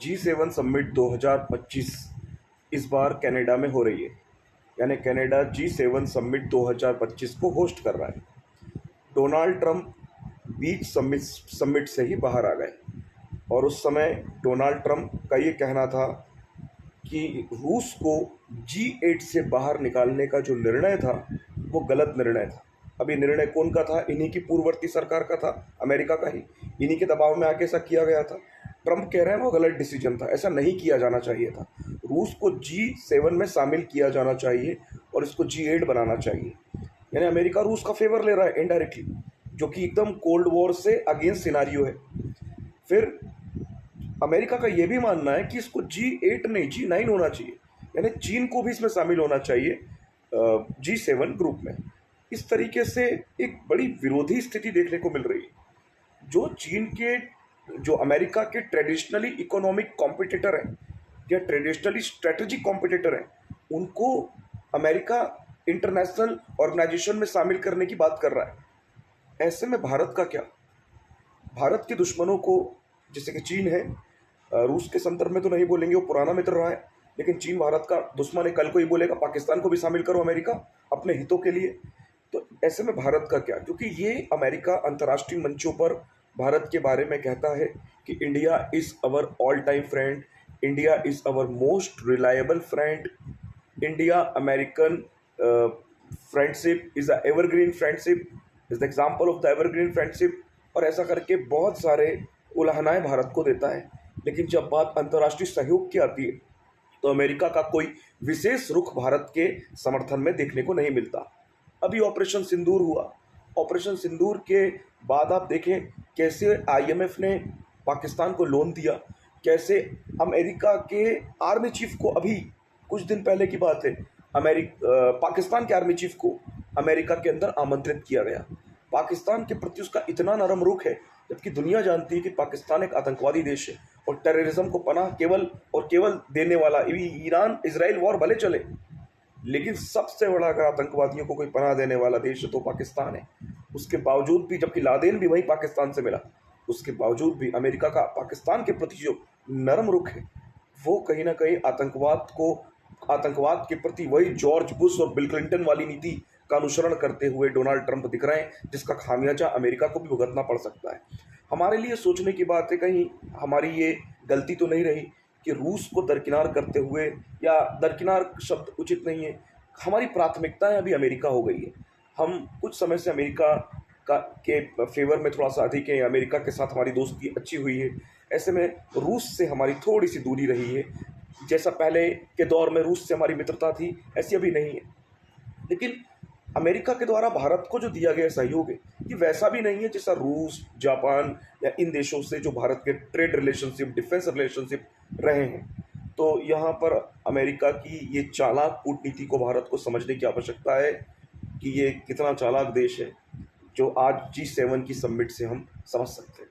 G7 summit 2025 इस बार Canada में हो रही है। यानी कनाडा G7 समिट 2025 को होस्ट कर रहा है। डोनाल्ड ट्रंप बीच समिट से ही बाहर आ गए और उस समय डोनाल्ड ट्रंप का ये कहना था कि रूस को G8 से बाहर निकालने का जो निर्णय था वो गलत निर्णय था। अब ये निर्णय कौन का था? इन्हीं की पूर्ववर्ती सरकार का था, अमेरिका का ही। इन्हीं के दबाव में आके ऐसा किया गया था। ट्रंप कह रहे हैं वो गलत डिसीजन था, ऐसा नहीं किया जाना चाहिए था। रूस को G7 में शामिल किया जाना चाहिए और इसको G8 बनाना चाहिए। यानी अमेरिका रूस का फेवर ले रहा है इनडायरेक्टली, जो कि एकदम कोल्ड वॉर से अगेंस्ट सिनारियो है। फिर अमेरिका का ये भी मानना है कि इसको G8 नहीं G9 होना चाहिए, यानी चीन को भी इसमें शामिल होना चाहिए G7 ग्रुप में। इस तरीके से एक बड़ी विरोधी स्थिति देखने को मिल रही है। जो चीन के, जो अमेरिका के ट्रेडिशनली इकोनॉमिक कॉम्पिटिटर हैं या ट्रेडिशनली स्ट्रेटेजिक कॉम्पिटिटर हैं, उनको अमेरिका इंटरनेशनल ऑर्गेनाइजेशन में शामिल करने की बात कर रहा है। ऐसे में भारत का क्या? भारत के दुश्मनों को, जैसे कि चीन है, रूस के संदर्भ में तो नहीं बोलेंगे, वो पुराना मित्र रहा है, लेकिन चीन भारत का दुश्मन है। कल को ही बोलेगा पाकिस्तान को भी शामिल करो अमेरिका अपने हितों के लिए। तो ऐसे में भारत का क्या? क्योंकि ये अमेरिका अंतर्राष्ट्रीय मंचों पर भारत के बारे में कहता है कि India is our all time friend, India is our most reliable friend, India American friendship is a evergreen friendship, is the example of the evergreen friendship. और ऐसा करके बहुत सारे उलाहनाएँ भारत को देता है। लेकिन जब बात अंतर्राष्ट्रीय सहयोग की आती है तो अमेरिका का कोई विशेष रुख भारत के समर्थन में देखने को नहीं मिलता। अभी ऑपरेशन सिंदूर हुआ, ऑपरेशन सिंदूर के बाद आप देखें कैसे IMF ने पाकिस्तान को लोन दिया, कैसे अमेरिका के आर्मी चीफ को, अभी कुछ दिन पहले की बात है, पाकिस्तान के आर्मी चीफ को अमेरिका के अंदर आमंत्रित किया गया। पाकिस्तान के प्रति उसका इतना नरम रुख है, जबकि दुनिया जानती है कि पाकिस्तान एक आतंकवादी देश है और टेररिज्म को पनाह केवल और केवल देने वाला, ईरान इजराइल वॉर भले चले, लेकिन सबसे बड़ा अगर आतंकवादियों को कोई पनाह देने वाला देश है तो पाकिस्तान है। उसके बावजूद भी, जबकि लादेन भी वहीं पाकिस्तान से मिला, उसके बावजूद भी अमेरिका का पाकिस्तान के प्रति जो नरम रुख है वो कहीं ना कहीं आतंकवाद के प्रति वही जॉर्ज बुश और बिल क्लिंटन वाली नीति का अनुसरण करते हुए डोनाल्ड ट्रंप दिख रहे हैं, जिसका खामियाजा अमेरिका को भी भुगतना पड़ सकता है। हमारे लिए सोचने की बात है, कहीं हमारी ये गलती तो नहीं रही कि रूस को दरकिनार करते हुए, या दरकिनार शब्द उचित नहीं है, हमारी प्राथमिकताएं अभी अमेरिका हो गई है। हम कुछ समय से अमेरिका के फेवर में थोड़ा सा अधिक है, अमेरिका के साथ हमारी दोस्ती अच्छी हुई है। ऐसे में रूस से हमारी थोड़ी सी दूरी रही है। जैसा पहले के दौर में रूस से हमारी मित्रता थी, ऐसी अभी नहीं है। लेकिन अमेरिका के द्वारा भारत को जो दिया गया सहयोग है ये वैसा भी नहीं है जैसा रूस, जापान या इन देशों से जो भारत के ट्रेड रिलेशनशिप, डिफेंस रिलेशनशिप रहे हैं। तो यहाँ पर अमेरिका की ये चालाक कूटनीति को भारत को समझने की आवश्यकता है कि ये कितना चालाक देश है, जो आज G7 की समिट से हम समझ सकते हैं।